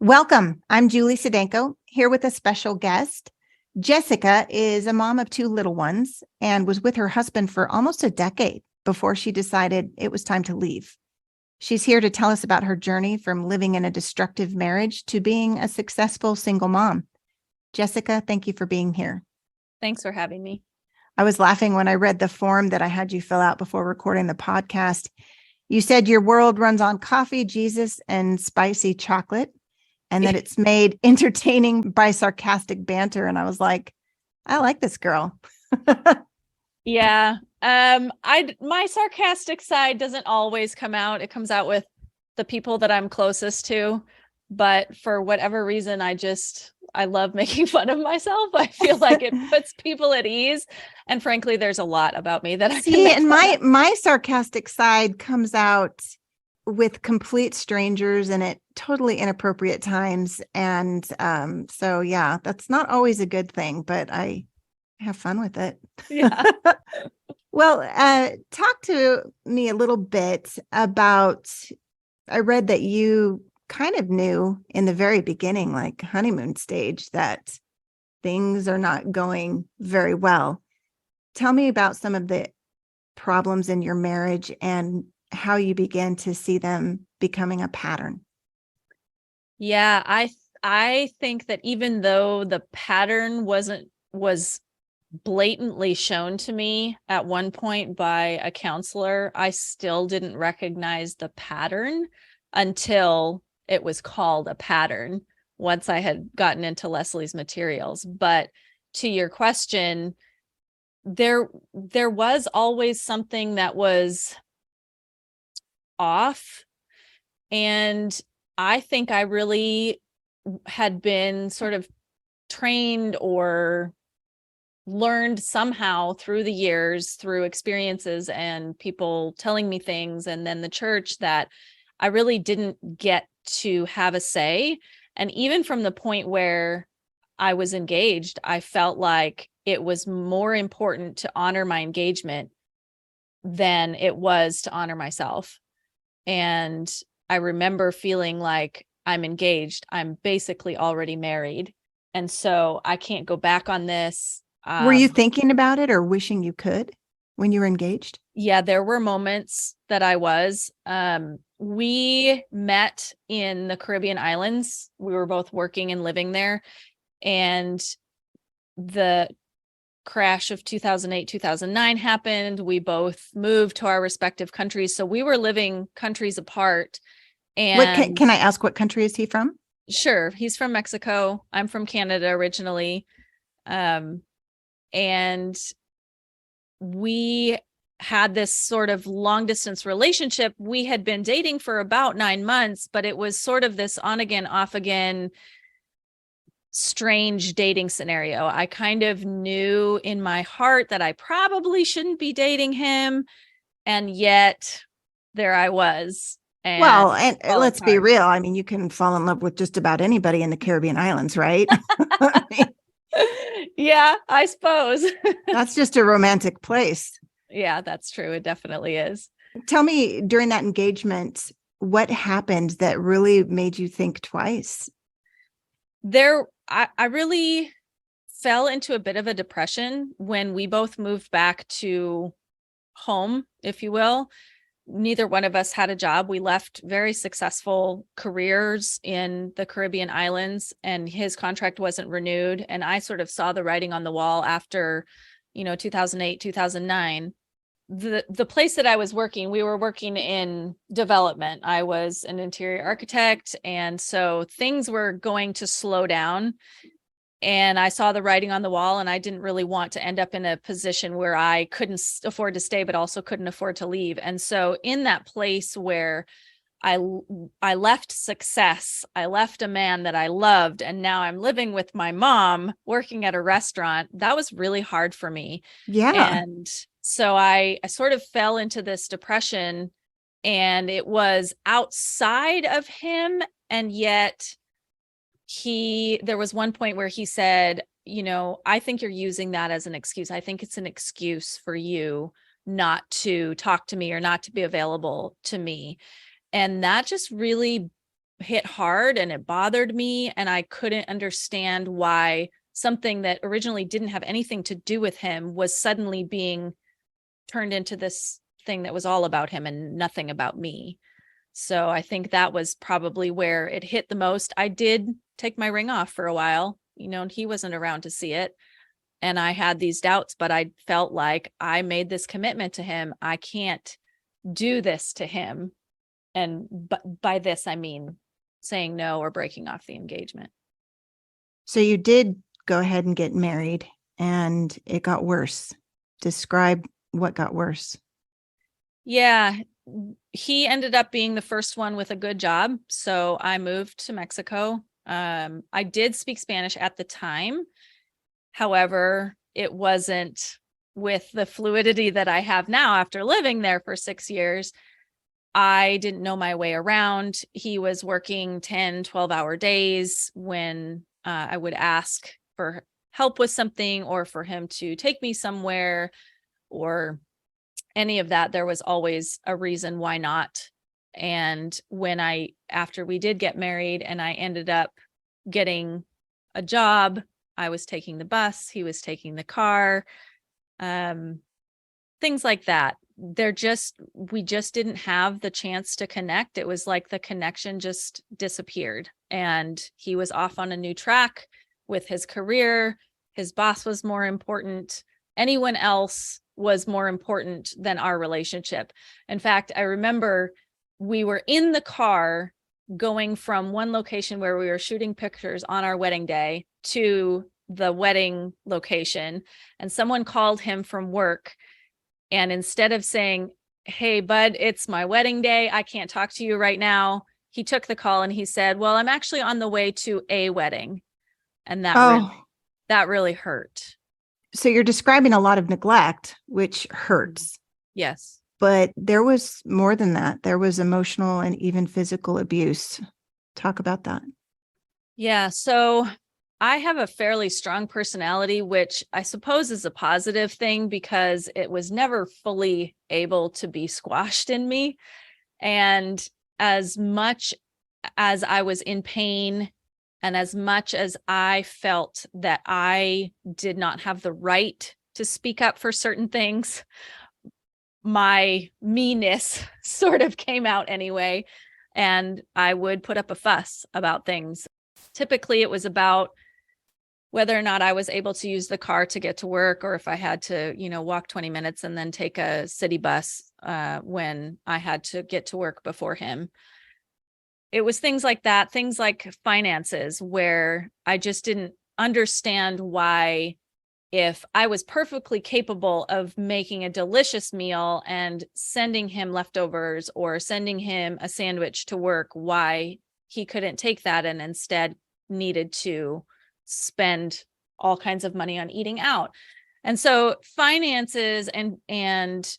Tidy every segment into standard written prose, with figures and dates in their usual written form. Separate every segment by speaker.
Speaker 1: Welcome. I'm Julie Sedenko, here with a special guest. Jessica is a mom of two little ones and was with her husband for almost a decade before she decided it was time to leave. She's here to tell us about her journey from living in a destructive marriage to being a successful single mom. Jessica, thank you for being here.
Speaker 2: Thanks for having me.
Speaker 1: I was laughing when I read the form that I had you fill out before recording the podcast. You said your world runs on coffee, Jesus, and spicy chocolate, and that it's made entertaining by sarcastic banter. And I was like, I like this girl.
Speaker 2: Yeah. My sarcastic side doesn't always come out. It comes out with the people that I'm closest to. But for whatever reason, I love making fun of myself. I feel like it puts people at ease. And frankly, there's a lot about me that I can make
Speaker 1: and
Speaker 2: fun of.
Speaker 1: my sarcastic side comes out with complete strangers and at totally inappropriate times. And so, yeah, that's not always a good thing, but I have fun with it.
Speaker 2: Yeah.
Speaker 1: Well, talk to me a little bit about, I read that you kind of knew in the very beginning, like honeymoon stage, that things are not going very well. Tell me about some of the problems in your marriage and how you began to see them becoming a pattern.
Speaker 2: Yeah, I think that even though the pattern was blatantly shown to me at one point by a counselor, I still didn't recognize the pattern until it was called a pattern once I had gotten into Leslie's materials. But to your question, there was always something that was off. And I think I really had been sort of trained or learned somehow through the years, through experiences and people telling me things, and then the church, that I really didn't get to have a say. And even from the point where I was engaged, I felt like it was more important to honor my engagement than it was to honor myself. And I remember feeling like I'm engaged. I'm basically already married. And so I can't go back on this.
Speaker 1: Were you thinking about it or wishing you could when you were engaged?
Speaker 2: Yeah, there were moments that I was. We met in the Caribbean islands. We were both working and living there. And the crash of 2008, 2009 happened. We both moved to our respective countries. So we were living countries apart. And
Speaker 1: can I ask, what country is he from?
Speaker 2: Sure. He's from Mexico. I'm from Canada originally. And we had this sort of long distance relationship. We had been dating for about 9 months, but it was sort of this on again, off again, strange dating scenario. I kind of knew in my heart that I probably shouldn't be dating him. And yet there I was. And
Speaker 1: well, and let's be real. I mean, you can fall in love with just about anybody in the Caribbean islands, right?
Speaker 2: Yeah, I suppose.
Speaker 1: That's just a romantic place.
Speaker 2: Yeah, that's true. It definitely is.
Speaker 1: Tell me, during that engagement, what happened that really made you think twice?
Speaker 2: I really fell into a bit of a depression when we both moved back to home, if you will. Neither one of us had a job. We left very successful careers in the Caribbean islands, and his contract wasn't renewed. And I sort of saw the writing on the wall after, 2008, 2009. The place that I was working, we were working in development. I was an interior architect. And so things were going to slow down. And I saw the writing on the wall, and I didn't really want to end up in a position where I couldn't afford to stay, but also couldn't afford to leave. And so in that place where I left success, I left a man that I loved, and now I'm living with my mom working at a restaurant, that was really hard for me.
Speaker 1: Yeah.
Speaker 2: And so I sort of fell into this depression, and it was outside of him. And yet there was one point where he said, I think you're using that as an excuse. I think it's an excuse for you not to talk to me or not to be available to me. And that just really hit hard and it bothered me. And I couldn't understand why something that originally didn't have anything to do with him was suddenly being turned into this thing that was all about him and nothing about me. So I think that was probably where it hit the most. I did take my ring off for a while, and he wasn't around to see it. And I had these doubts, but I felt like I made this commitment to him. I can't do this to him. And by this, I mean saying no or breaking off the engagement.
Speaker 1: So you did go ahead and get married, and it got worse. Describe what got worse.
Speaker 2: Yeah, he ended up being the first one with a good job. So I moved to Mexico. I did speak Spanish at the time. However, it wasn't with the fluidity that I have now after living there for 6 years. I didn't know my way around. He was working 10, 12-hour days when I would ask for help with something or for him to take me somewhere or any of that. There was always a reason why not. And after we did get married and I ended up getting a job, I was taking the bus, he was taking the car, things like that. We just didn't have the chance to connect. It was like the connection just disappeared and he was off on a new track with his career. His boss was more important. Anyone else was more important than our relationship. In fact, I remember we were in the car going from one location where we were shooting pictures on our wedding day to the wedding location, and someone called him from work. And instead of saying, "Hey, bud, it's my wedding day, I can't talk to you right now," he took the call and he said, "Well, I'm actually on the way to a wedding." And that really hurt.
Speaker 1: So you're describing a lot of neglect, which hurts.
Speaker 2: Yes.
Speaker 1: But there was more than that. There was emotional and even physical abuse. Talk about that.
Speaker 2: Yeah. So I have a fairly strong personality, which I suppose is a positive thing because it was never fully able to be squashed in me. And as much as I was in pain and as much as I felt that I did not have the right to speak up for certain things, my meanness sort of came out anyway. And I would put up a fuss about things. Typically, it was about whether or not I was able to use the car to get to work, or if I had to, walk 20 minutes and then take a city bus when I had to get to work before him. It was things like that, things like finances, where I just didn't understand why, if I was perfectly capable of making a delicious meal and sending him leftovers or sending him a sandwich to work, why he couldn't take that and instead needed to spend all kinds of money on eating out. And so finances and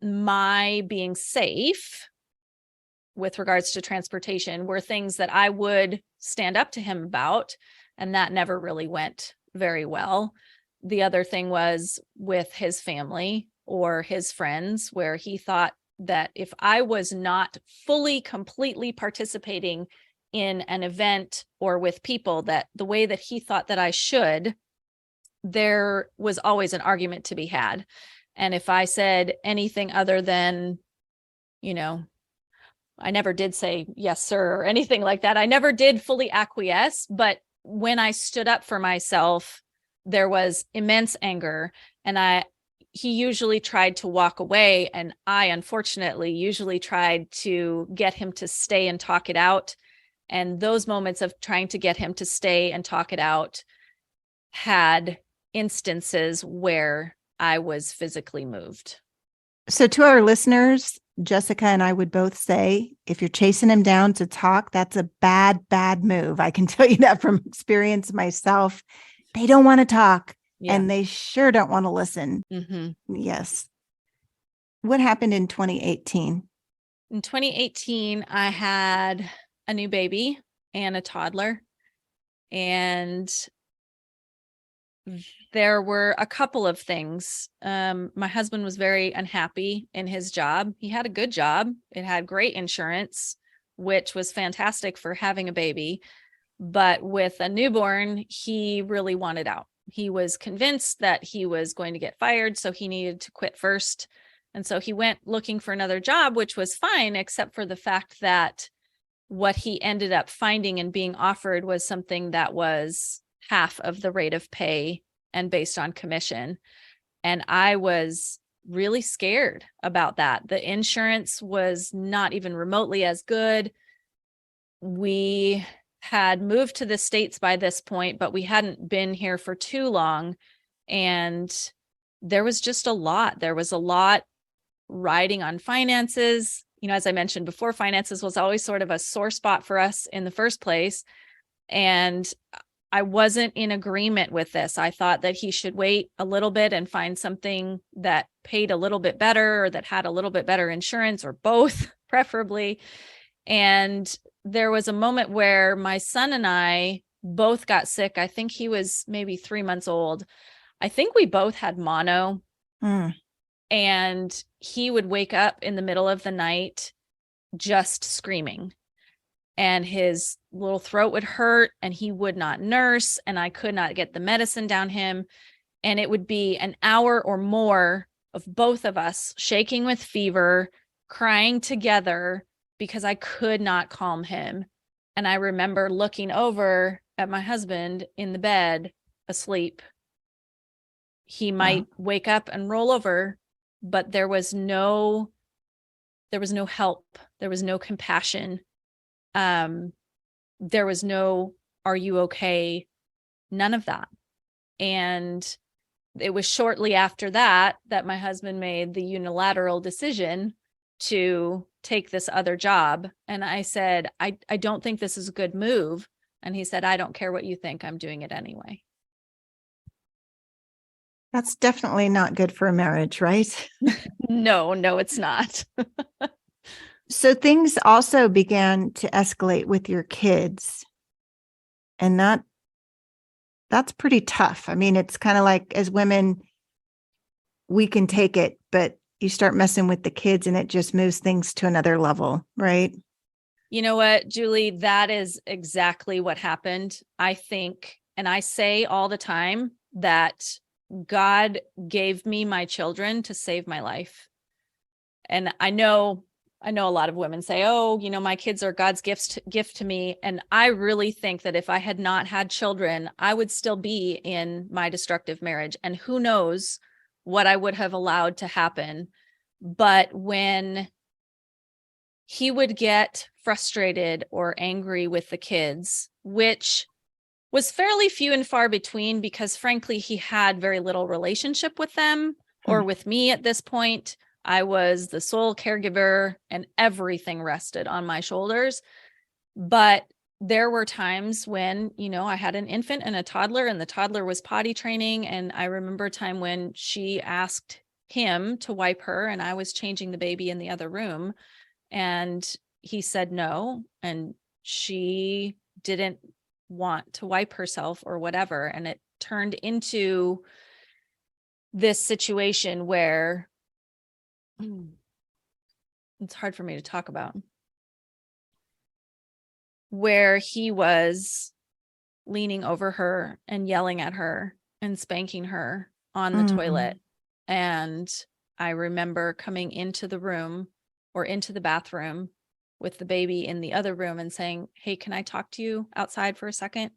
Speaker 2: my being safe with regards to transportation were things that I would stand up to him about, and that never really went very well. The other thing was with his family or his friends, where he thought that if I was not fully, completely participating in an event or with people that the way that he thought that I should, there was always an argument to be had. And if I said anything other than, I never did say yes, sir, or anything like that. I never did fully acquiesce, but when I stood up for myself, there was immense anger, and he usually tried to walk away. And I, unfortunately, usually tried to get him to stay and talk it out. And those moments of trying to get him to stay and talk it out had instances where I was physically moved.
Speaker 1: So to our listeners, Jessica and I would both say, if you're chasing him down to talk, that's a bad, bad move. I can tell you that from experience myself. They don't want to talk, and they sure don't want to listen.
Speaker 2: Mm-hmm.
Speaker 1: Yes. What happened in 2018?
Speaker 2: In 2018, I had a new baby and a toddler, and there were a couple of things. My husband was very unhappy in his job. He had a good job. It had great insurance. which was fantastic for having a baby. But with a newborn, he really wanted out. He was convinced that he was going to get fired, so he needed to quit first. And so he went looking for another job, which was fine, except for the fact that what he ended up finding and being offered was something that was half of the rate of pay and based on commission. And I was really scared about that. The insurance was not even remotely as good. We had moved to the States by this point, but we hadn't been here for too long. And there was just a lot. There was a lot riding on finances. You know, as I mentioned before, finances was always sort of a sore spot for us in the first place. And I wasn't in agreement with this. I thought that he should wait a little bit and find something that paid a little bit better or that had a little bit better insurance, or both, preferably. And there was a moment where my son and I both got sick. I think he was maybe 3 months old. I think we both had mono. And he would wake up in the middle of the night just screaming, and his little throat would hurt, and he would not nurse, and I could not get the medicine down him. And it would be an hour or more of both of us shaking with fever, crying together because I could not calm him. And I remember looking over at my husband in the bed asleep. He might wake up and roll over, but there was no help. There was no compassion. There was no, "Are you okay?" None of that. And it was shortly after that my husband made the unilateral decision to take this other job. And I said, I don't think this is a good move. And he said, "I don't care what you think. I'm doing it anyway."
Speaker 1: That's definitely not good for a marriage, right?
Speaker 2: No, it's not.
Speaker 1: So things also began to escalate with your kids. And that's pretty tough. I mean, it's kind of like, as women, we can take it, but you start messing with the kids and it just moves things to another level, right?
Speaker 2: You know what, Julie, that is exactly what happened. I think, and I say all the time, that God gave me my children to save my life. And I know a lot of women say, "Oh, you know, my kids are God's gift to me." And I really think that if I had not had children, I would still be in my destructive marriage. And who knows what I would have allowed to happen. But when he would get frustrated or angry with the kids, which was fairly few and far between, because frankly, he had very little relationship with them or with me at this point. I was the sole caregiver and everything rested on my shoulders. But there were times when, you know, I had an infant and a toddler, and the toddler was potty training. And I remember a time when she asked him to wipe her, and I was changing the baby in the other room. And he said no, and she didn't want to wipe herself or whatever. And it turned into this situation where it's hard for me to talk about, where he was leaning over her and yelling at her and spanking her on the toilet. And I remember coming into the room or into the bathroom with the baby in the other room and saying, "Hey, can I talk to you outside for a second?"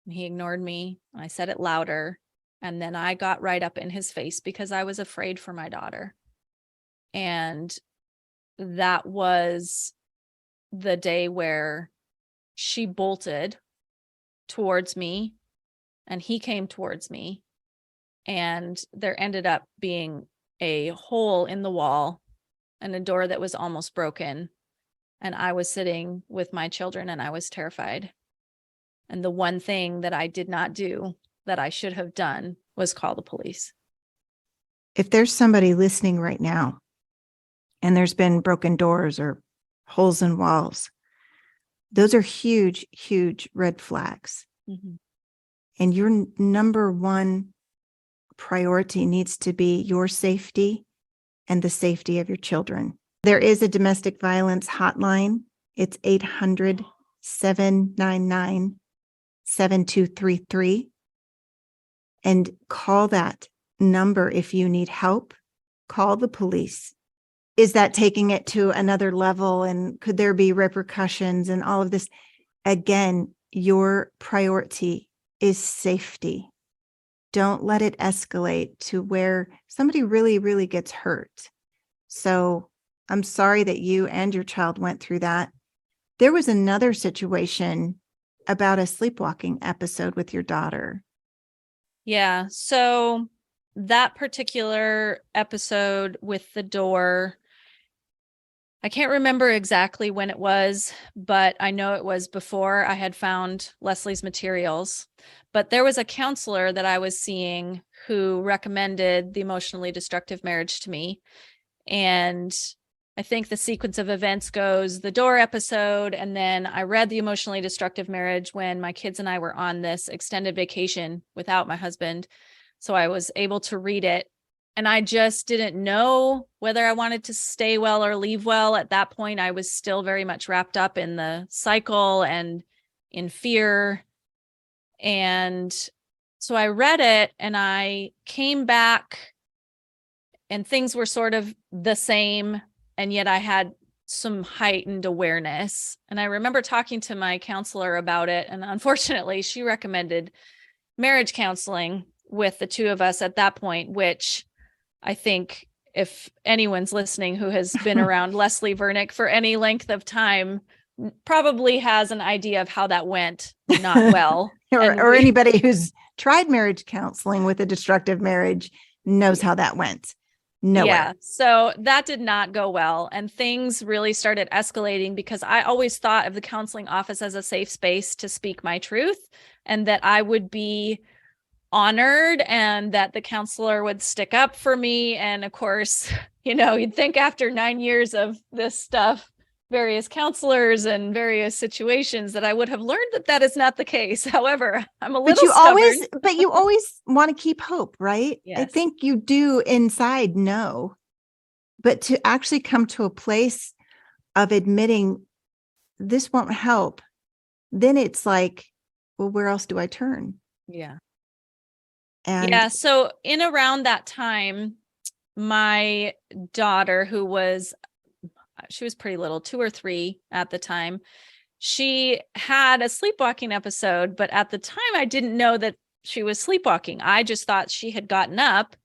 Speaker 2: And he ignored me. I said it louder. And then I got right up in his face because I was afraid for my daughter. And that was the day where she bolted towards me and he came towards me. And there ended up being a hole in the wall and a door that was almost broken. And I was sitting with my children and I was terrified. And the one thing that I did not do that I should have done was call the police.
Speaker 1: If there's somebody listening right now and there's been broken doors or holes in walls, those are huge, huge red flags. And your number one priority needs to be your safety and the safety of your children. There is a domestic violence hotline It's 800-799-7233. And call that number if you need help. Call the police. Is that taking it to another level? And could there be repercussions and all of this? Again, your priority is safety. Don't let it escalate to where somebody really, really gets hurt. So I'm sorry that you and your child went through that. There was another situation about a sleepwalking episode with your daughter.
Speaker 2: Yeah. So that particular episode with the door, I can't remember exactly when it was, but I know it was before I had found Leslie's materials. But there was a counselor that I was seeing who recommended the emotionally destructive marriage to me. And I think the sequence of events goes the door episode, and then I read the emotionally destructive marriage when my kids and I were on this extended vacation without my husband. So I was able to read it. And I just didn't know whether I wanted to stay well or leave well. At that point, I was still very much wrapped up in the cycle and in fear. And so I read it and I came back and things were sort of the same. And yet I had some heightened awareness. And I remember talking to my counselor about it. And unfortunately, she recommended marriage counseling with the two of us at that point, which I think if anyone's listening who has been around Leslie Vernick for any length of time, probably has an idea of how that went not well.
Speaker 1: or anybody who's tried marriage counseling with a destructive marriage knows how that went. Nowhere.
Speaker 2: Yeah. So that did not go well. And things really started escalating because I always thought of the counseling office as a safe space to speak my truth and that I would be honored and that the counselor would stick up for me. And of course, you'd think after 9 years of this stuff, various counselors and various situations that I would have learned that that is not the case. However, I'm a little stubborn.
Speaker 1: But you always want to keep hope, right?
Speaker 2: Yes.
Speaker 1: I think you do inside know, but to actually come to a place of admitting this won't help, then it's like, well, where else do I turn?
Speaker 2: Yeah.
Speaker 1: And
Speaker 2: yeah. So in around that time, my daughter, she was pretty little, 2 or 3 at the time, she had a sleepwalking episode, but at the time I didn't know that she was sleepwalking. I just thought she had gotten up.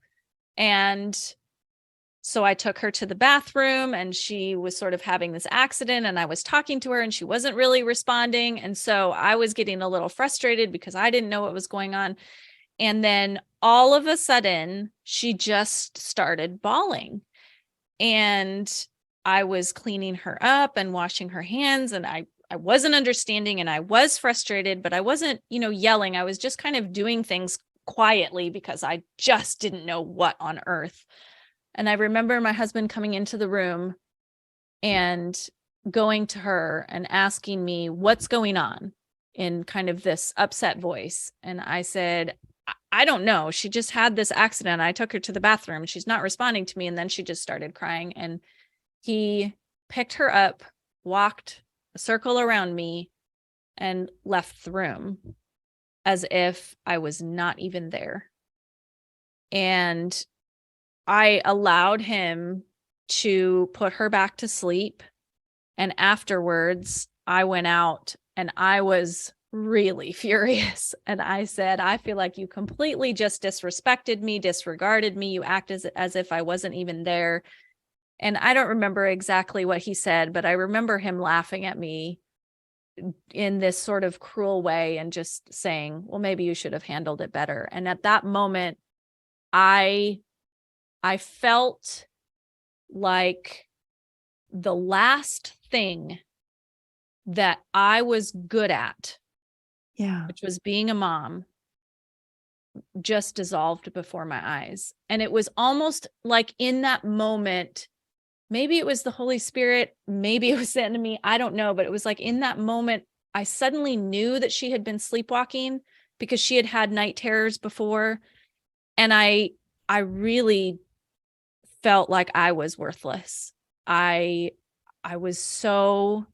Speaker 2: And so I took her to the bathroom and she was sort of having this accident and I was talking to her and she wasn't really responding. And so I was getting a little frustrated because I didn't know what was going on. And then all of a sudden she just started bawling. And I was cleaning her up and washing her hands and I wasn't understanding and I was frustrated, but I wasn't, yelling. I was just kind of doing things quietly because I just didn't know what on earth. And I remember my husband coming into the room and going to her and asking me what's going on in kind of this upset voice. And I said, I don't know. She just had this accident. I took her to the bathroom. She's not responding to me. And then she just started crying. And he picked her up, walked a circle around me, and left the room as if I was not even there. And I allowed him to put her back to sleep. And afterwards, I went out and I was really furious. And I said, I feel like you completely just disrespected me, disregarded me. You act as if I wasn't even there. And I don't remember exactly what he said, but I remember him laughing at me in this sort of cruel way and just saying, well, maybe you should have handled it better. And at that moment, I felt like the last thing that I was good at, which was being a mom, just dissolved before my eyes. And it was almost like in that moment, maybe it was the Holy Spirit, maybe it was the enemy, I don't know, but it was like in that moment, I suddenly knew that she had been sleepwalking because she had had night terrors before. And I really felt like I was worthless. I was so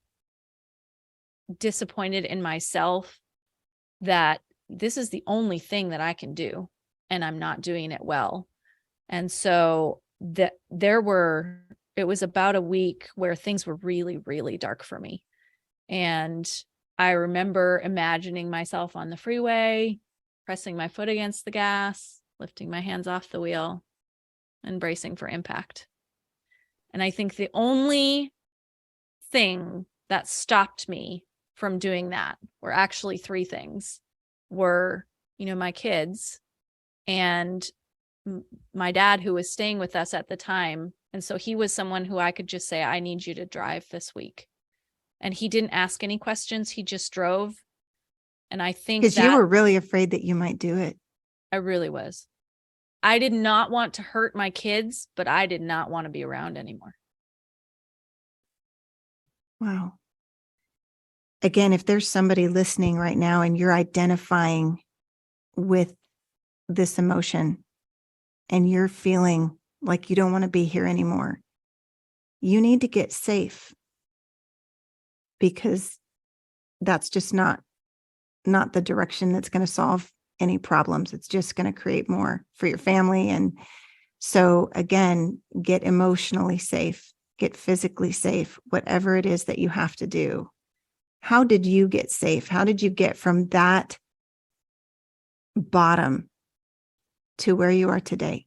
Speaker 2: disappointed in myself that this is the only thing that I can do and I'm not doing it well. And so it was about a week where things were really, really dark for me. And I remember imagining myself on the freeway, pressing my foot against the gas, lifting my hands off the wheel, and bracing for impact. And I think the only thing that stopped me from doing that were actually three things. Were, my kids and my dad, who was staying with us at the time. And so he was someone who I could just say, I need you to drive this week. And he didn't ask any questions. He just drove. And I think
Speaker 1: because you were really afraid that you might do it.
Speaker 2: I really was. I did not want to hurt my kids, but I did not want to be around anymore.
Speaker 1: Wow. Again, if there's somebody listening right now and you're identifying with this emotion and you're feeling like you don't want to be here anymore, you need to get safe, because that's just not the direction that's going to solve any problems. It's just going to create more for your family. And so again, get emotionally safe, get physically safe, whatever it is that you have to do. How did you get safe? How did you get from that bottom to where you are today?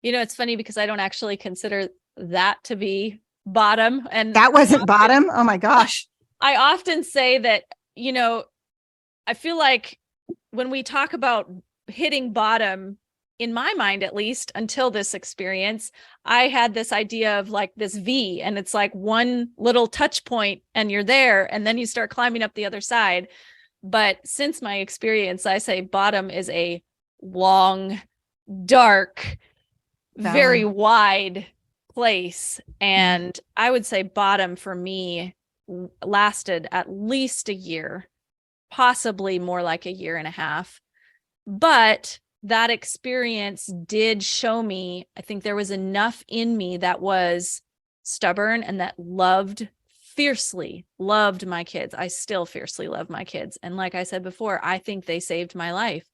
Speaker 2: It's funny because I don't actually consider that to be bottom. And
Speaker 1: that wasn't bottom. Oh my gosh.
Speaker 2: I often say that, I feel like when we talk about hitting bottom, in my mind, at least until this experience, I had this idea of like this V, and it's like one little touch point and you're there, and then you start climbing up the other side. But since my experience, I say bottom is a long, dark, very wide place. And I would say bottom for me lasted at least a year, possibly more like a year and a half. But that experience did show me, I think there was enough in me that was stubborn and that fiercely loved my kids. I still fiercely love my kids. And like I said before, I think they saved my life.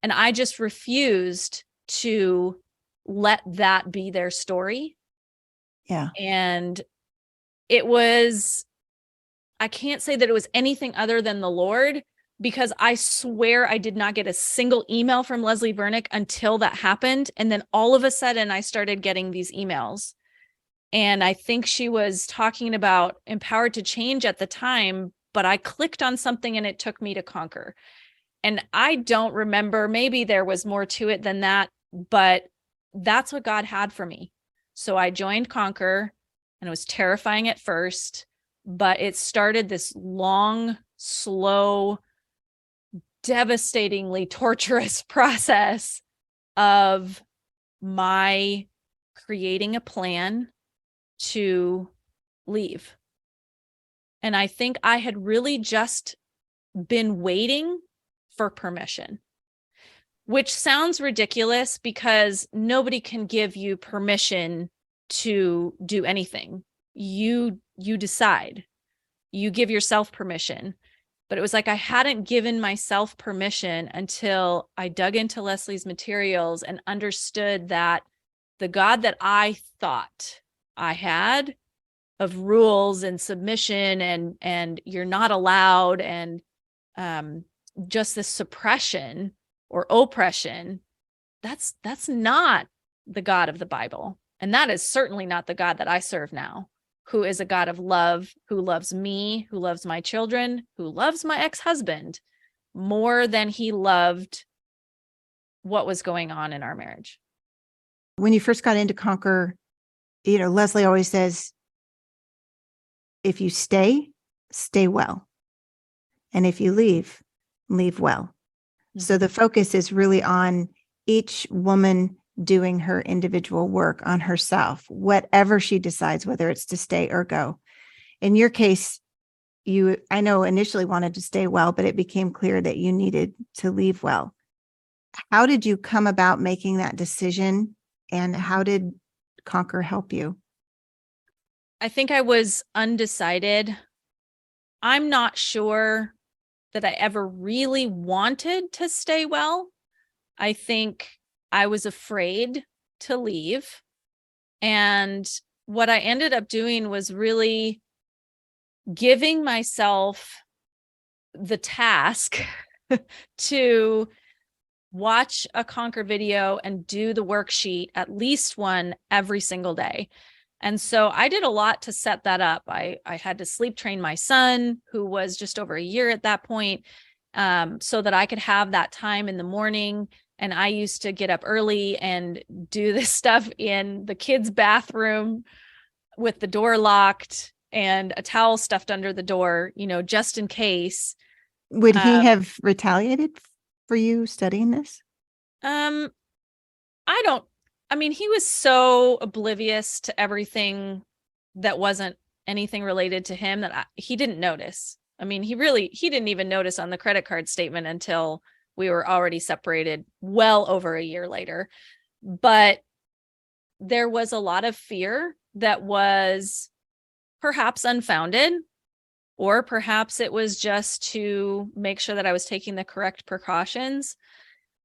Speaker 2: And I just refused to let that be their story.
Speaker 1: Yeah.
Speaker 2: And I can't say that it was anything other than the Lord, because I swear I did not get a single email from Leslie Vernick until that happened. And then all of a sudden I started getting these emails. And I think she was talking about Empowered to Change at the time, but I clicked on something and it took me to Conquer. And I don't remember, maybe there was more to it than that, but that's what God had for me. So I joined Conquer, and it was terrifying at first, but it started this long, slow, devastatingly torturous process of my creating a plan to leave. And I think I had really just been waiting for permission, which sounds ridiculous because nobody can give you permission to do anything. You decide, you give yourself permission. But it was like I hadn't given myself permission until I dug into Leslie's materials and understood that the God that I thought I had of rules and submission and you're not allowed and just this suppression or oppression, that's not the God of the Bible. And that is certainly not the God that I serve now, who is a God of love, who loves me, who loves my children, who loves my ex-husband more than he loved what was going on in our marriage.
Speaker 1: When you first got into Conquer, Leslie always says, if you stay well. And if you leave well. Mm-hmm. So the focus is really on each woman doing her individual work on herself, whatever she decides, whether it's to stay or go. In your case, I know initially wanted to stay well, but it became clear that you needed to leave well. How did you come about making that decision, and how did Conquer help you?
Speaker 2: I think I was undecided. I'm not sure that I ever really wanted to stay well. I think I was afraid to leave. And what I ended up doing was really giving myself the task to watch a Conquer video and do the worksheet, at least one every single day. And so I did a lot to set that up. I had to sleep train my son, who was just over a year at that point, so that I could have that time in the morning. And I used to get up early and do this stuff in the kids' bathroom with the door locked and a towel stuffed under the door, just in case.
Speaker 1: Would he have retaliated for you studying this?
Speaker 2: He was so oblivious to everything that wasn't anything related to him that he didn't notice. He didn't even notice on the credit card statement until we were already separated well over a year later. But there was a lot of fear that was perhaps unfounded, or perhaps it was just to make sure that I was taking the correct precautions.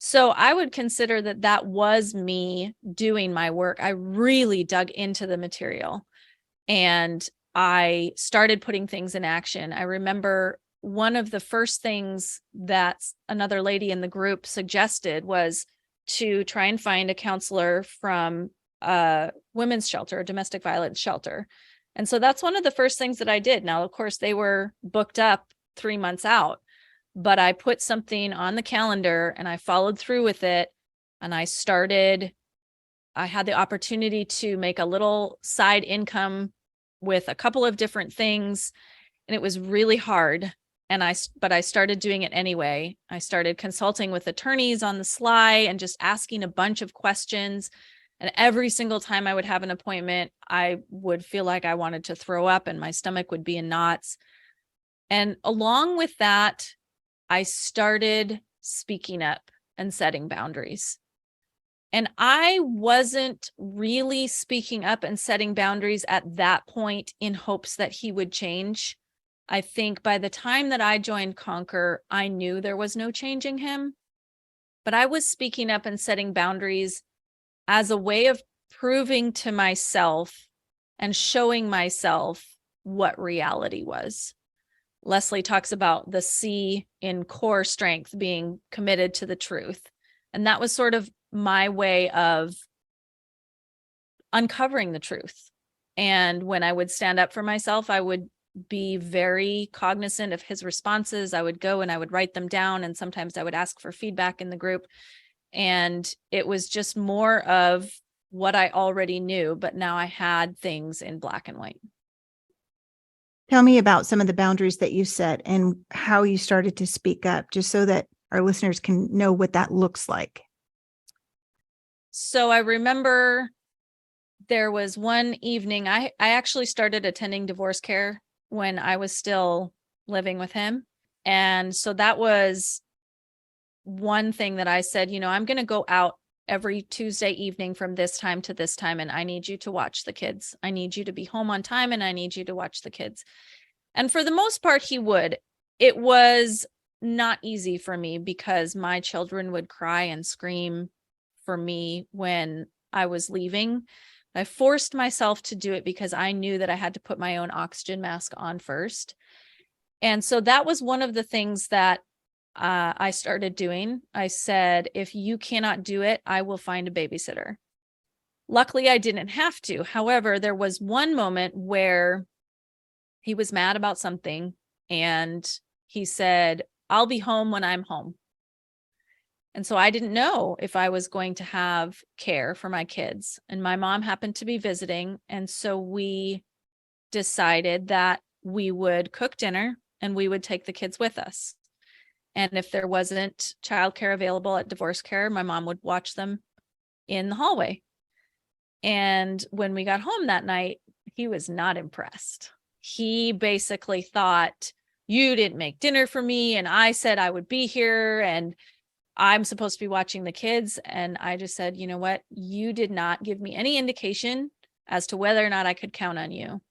Speaker 2: So I would consider that that was me doing my work. I really dug into the material and I started putting things in action. I remember one of the first things that another lady in the group suggested was to try and find a counselor from a women's shelter, a domestic violence shelter. And so that's one of the first things that I did. Now, of course, they were booked up 3 months out, but I put something on the calendar and I followed through with it. And I had the opportunity to make a little side income with a couple of different things. And it was really hard. But I started doing it anyway. I started consulting with attorneys on the sly and just asking a bunch of questions. And every single time I would have an appointment, I would feel like I wanted to throw up and my stomach would be in knots. And along with that, I started speaking up and setting boundaries. And I wasn't really speaking up and setting boundaries at that point in hopes that he would change. I think by the time that I joined Conquer, I knew there was no changing him. But I was speaking up and setting boundaries as a way of proving to myself and showing myself what reality was. Leslie talks about the C in core strength being committed to the truth. And that was sort of my way of uncovering the truth. And when I would stand up for myself, I would be very cognizant of his responses. I would go and I would write them down. And sometimes I would ask for feedback in the group. And it was just more of what I already knew, but now I had things in black and white.
Speaker 1: Tell me about some of the boundaries that you set and how you started to speak up, just so that our listeners can know what that looks like.
Speaker 2: So I remember there was one evening, I actually started attending divorce care when I was still living with him. And so that was one thing that I said, I'm going to go out every Tuesday evening from this time to this time, and I need you to watch the kids. I need you to be home on time, and I need you to watch the kids. And for the most part, he would. It was not easy for me because my children would cry and scream for me when I was leaving. I forced myself to do it because I knew that I had to put my own oxygen mask on first. And so that was one of the things that I started doing. I said, if you cannot do it, I will find a babysitter. Luckily, I didn't have to. However, there was one moment where he was mad about something and he said, I'll be home when I'm home. And so I didn't know if I was going to have care for my kids. And my mom happened to be visiting. And so we decided that we would cook dinner and we would take the kids with us. And if there wasn't childcare available at divorce care, my mom would watch them in the hallway. And when we got home that night, he was not impressed. He basically thought, you didn't make dinner for me. And I said I would be here and I'm supposed to be watching the kids. And I just said, you know what? You did not give me any indication as to whether or not I could count on you.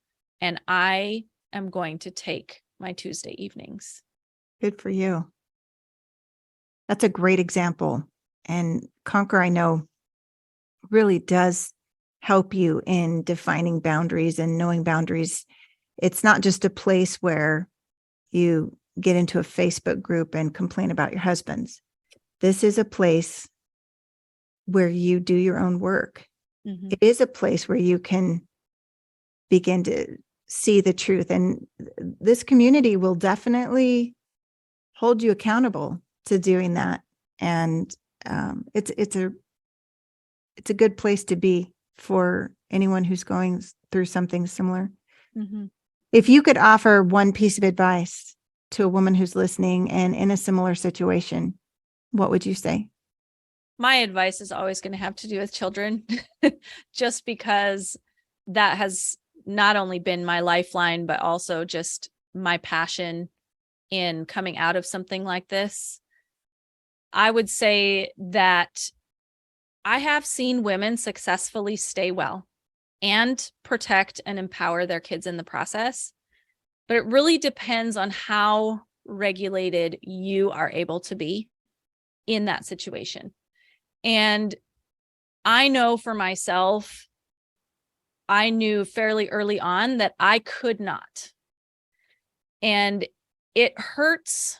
Speaker 2: And I am going to take my Tuesday evenings.
Speaker 1: Good for you. That's a great example. And Conquer, I know, really does help you in defining boundaries and knowing boundaries. It's not just a place where you get into a Facebook group and complain about your husbands. This is a place where you do your own work.
Speaker 2: Mhm.
Speaker 1: It is a place where you can begin to see the truth. And this community will definitely hold you accountable to doing that. And it's a good place to be for anyone who's going through something similar.
Speaker 2: Mhm.
Speaker 1: If you could offer one piece of advice to a woman who's listening and in a similar situation, what would you say?
Speaker 2: My advice is always going to have to do with children, just because that has not only been my lifeline, but also just my passion in coming out of something like this. I would say that I have seen women successfully stay well and protect and empower their kids in the process. But it really depends on how regulated you are able to be in that situation. And I know for myself, I knew fairly early on that I could not. And it hurts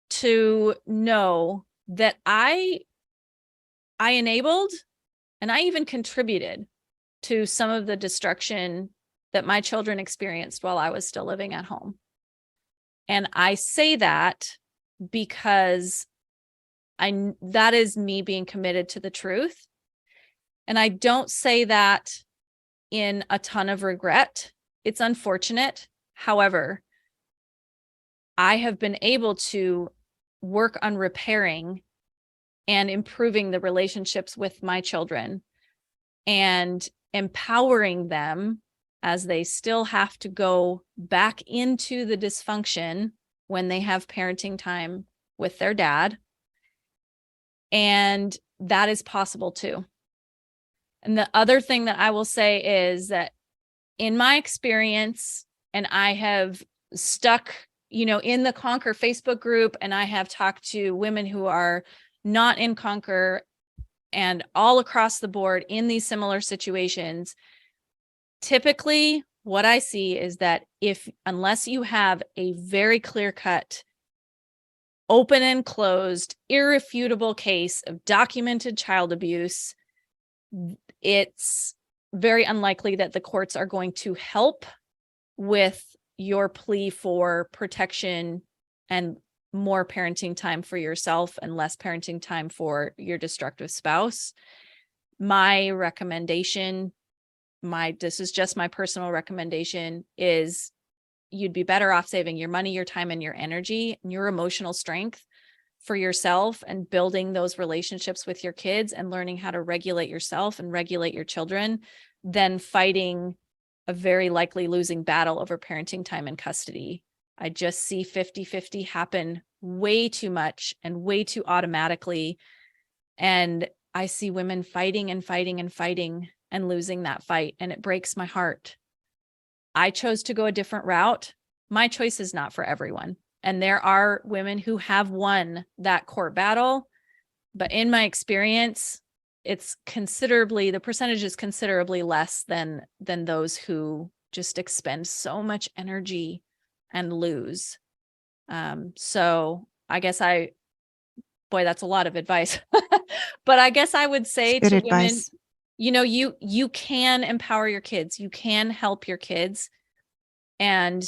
Speaker 2: to know that I enabled and I even contributed to some of the destruction that my children experienced while I was still living at home. And I say that because that is me being committed to the truth. And I don't say that in a ton of regret. It's unfortunate. However, I have been able to work on repairing and improving the relationships with my children and empowering them as they still have to go back into the dysfunction when they have parenting time with their dad. And that is possible too. And the other thing that I will say is that in my experience, and I have stuck, in the Conquer Facebook group, and I have talked to women who are not in Conquer and all across the board in these similar situations. Typically, what I see is that unless you have a very clear-cut, open and closed, irrefutable case of documented child abuse, it's very unlikely that the courts are going to help with your plea for protection and more parenting time for yourself and less parenting time for your destructive spouse. My recommendation, this is just my personal recommendation, is you'd be better off saving your money, your time, and your energy and your emotional strength for yourself and building those relationships with your kids and learning how to regulate yourself and regulate your children than fighting a very likely losing battle over parenting time and custody. I just see 50-50 happen way too much and way too automatically. And I see women fighting and fighting and fighting and losing that fight. And it breaks my heart. I chose to go a different route. My choice is not for everyone. And there are women who have won that court battle. But in my experience, the percentage is considerably less than those who just expend so much energy and lose. So I guess boy, that's a lot of advice, but I guess I would say
Speaker 1: It's good
Speaker 2: to women,
Speaker 1: advice.
Speaker 2: you can empower your kids, you can help your kids. And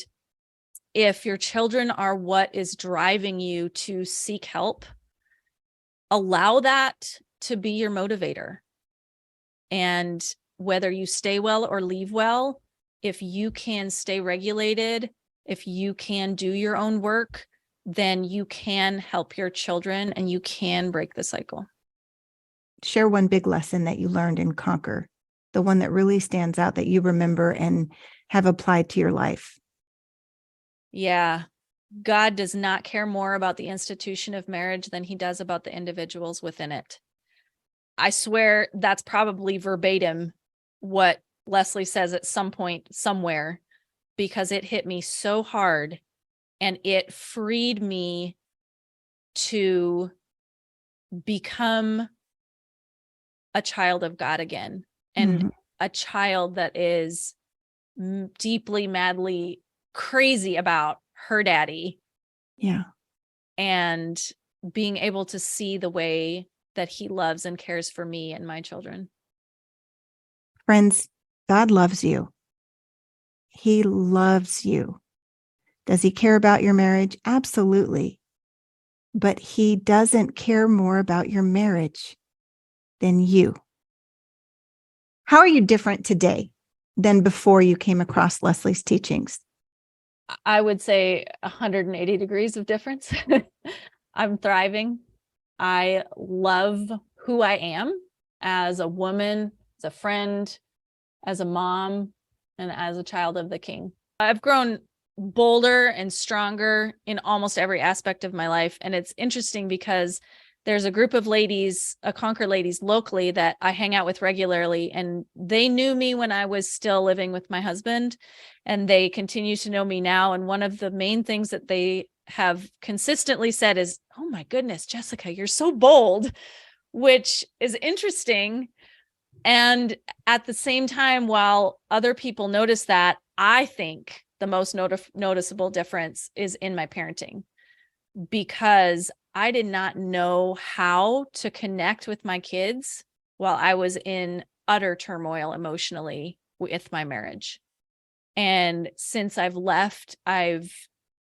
Speaker 2: if your children are what is driving you to seek help, allow that to be your motivator. And whether you stay well or leave well, if you can stay regulated, if you can do your own work, then you can help your children and you can break the cycle.
Speaker 1: Share one big lesson that you learned in Conquer, the one that really stands out that you remember and have applied to your life.
Speaker 2: Yeah. God does not care more about the institution of marriage than he does about the individuals within it. I swear that's probably verbatim what Leslie says at some point somewhere, because it hit me so hard And it freed me to become a child of God again, and a child that is deeply, madly crazy about her daddy.
Speaker 1: Yeah.
Speaker 2: And being able to see the way that he loves and cares for me and my children.
Speaker 1: Friends, God loves you. He loves you. Does he care about your marriage? Absolutely. But he doesn't care more about your marriage than you. How are you different today than before you came across Leslie's teachings?
Speaker 2: I would say 180 degrees of difference. I'm thriving. I love who I am as a woman, as a friend, as a mom, and as a child of the King. I've grown bolder and stronger in almost every aspect of my life. And it's interesting because there's a group of ladies, Conquer ladies locally, that I hang out with regularly, and they knew me when I was still living with my husband, and they continue to know me now. And one of the main things that they have consistently said is, "Oh my goodness, Jessica, you're so bold," which is interesting. And at the same time, while other people notice that, I think the most noticeable difference is in my parenting, because I did not know how to connect with my kids while I was in utter turmoil emotionally with my marriage. And since I've left, I've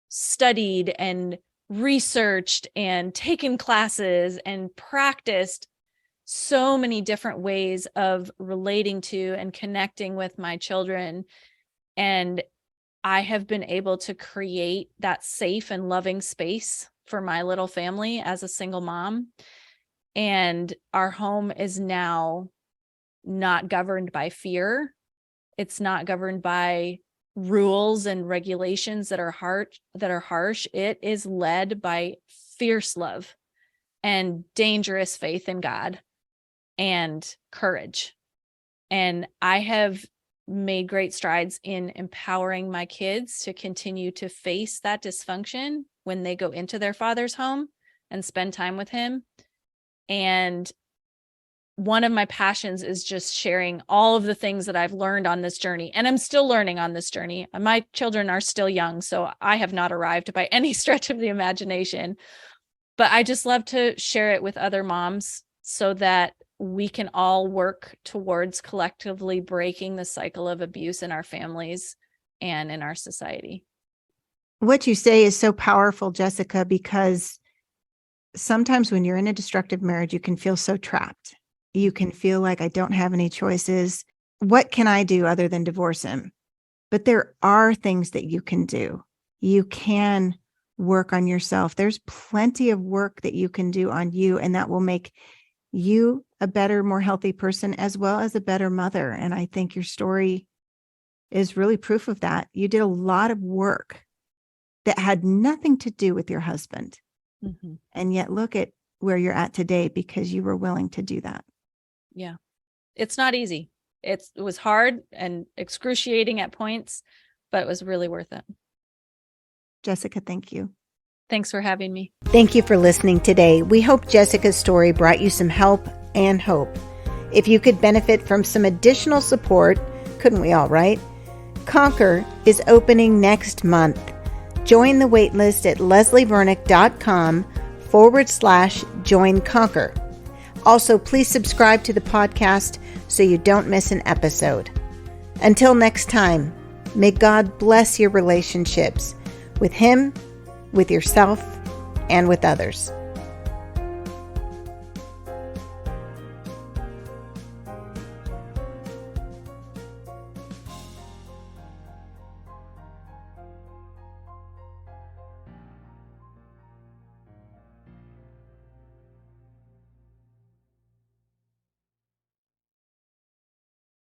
Speaker 2: studied and researched and taken classes and practiced so many different ways of relating to and connecting with my children. And I have been able to create that safe and loving space for my little family as a single mom. And our home is now not governed by fear. It's not governed by rules and regulations that are harsh. It is led by fierce love and dangerous faith in God and courage. And I have made great strides in empowering my kids to continue to face that dysfunction when they go into their father's home and spend time with him. And one of my passions is just sharing all of the things that I've learned on this journey. And I'm still learning on this journey. My children are still young, so I have not arrived by any stretch of the imagination. But I just love to share it with other moms so that we can all work towards collectively breaking the cycle of abuse in our families and in our society.
Speaker 1: What you say is so powerful, Jessica, because sometimes when you're in a destructive marriage, you can feel so trapped. You can feel like, I don't have any choices. What can I do other than divorce him? But there are things that you can do. You can work on yourself. There's plenty of work that you can do on you, and that will make you a better, more healthy person, as well as a better mother. And I think your story is really proof of that. You did a lot of work that had nothing to do with your husband. Mm-hmm. And yet look at where you're at today because you were willing to do that.
Speaker 2: Yeah. It's not easy. It was hard and excruciating at points, but it was really worth it.
Speaker 1: Jessica, thank you.
Speaker 2: Thanks for having me.
Speaker 1: Thank you for listening today. We hope Jessica's story brought you some help and hope. If you could benefit from some additional support, couldn't we all, right? Conquer is opening next month. Join the waitlist at leslievernick.com/join Conquer. Also, please subscribe to the podcast so you don't miss an episode. Until next time, may God bless your relationships with Him, with yourself, and with others.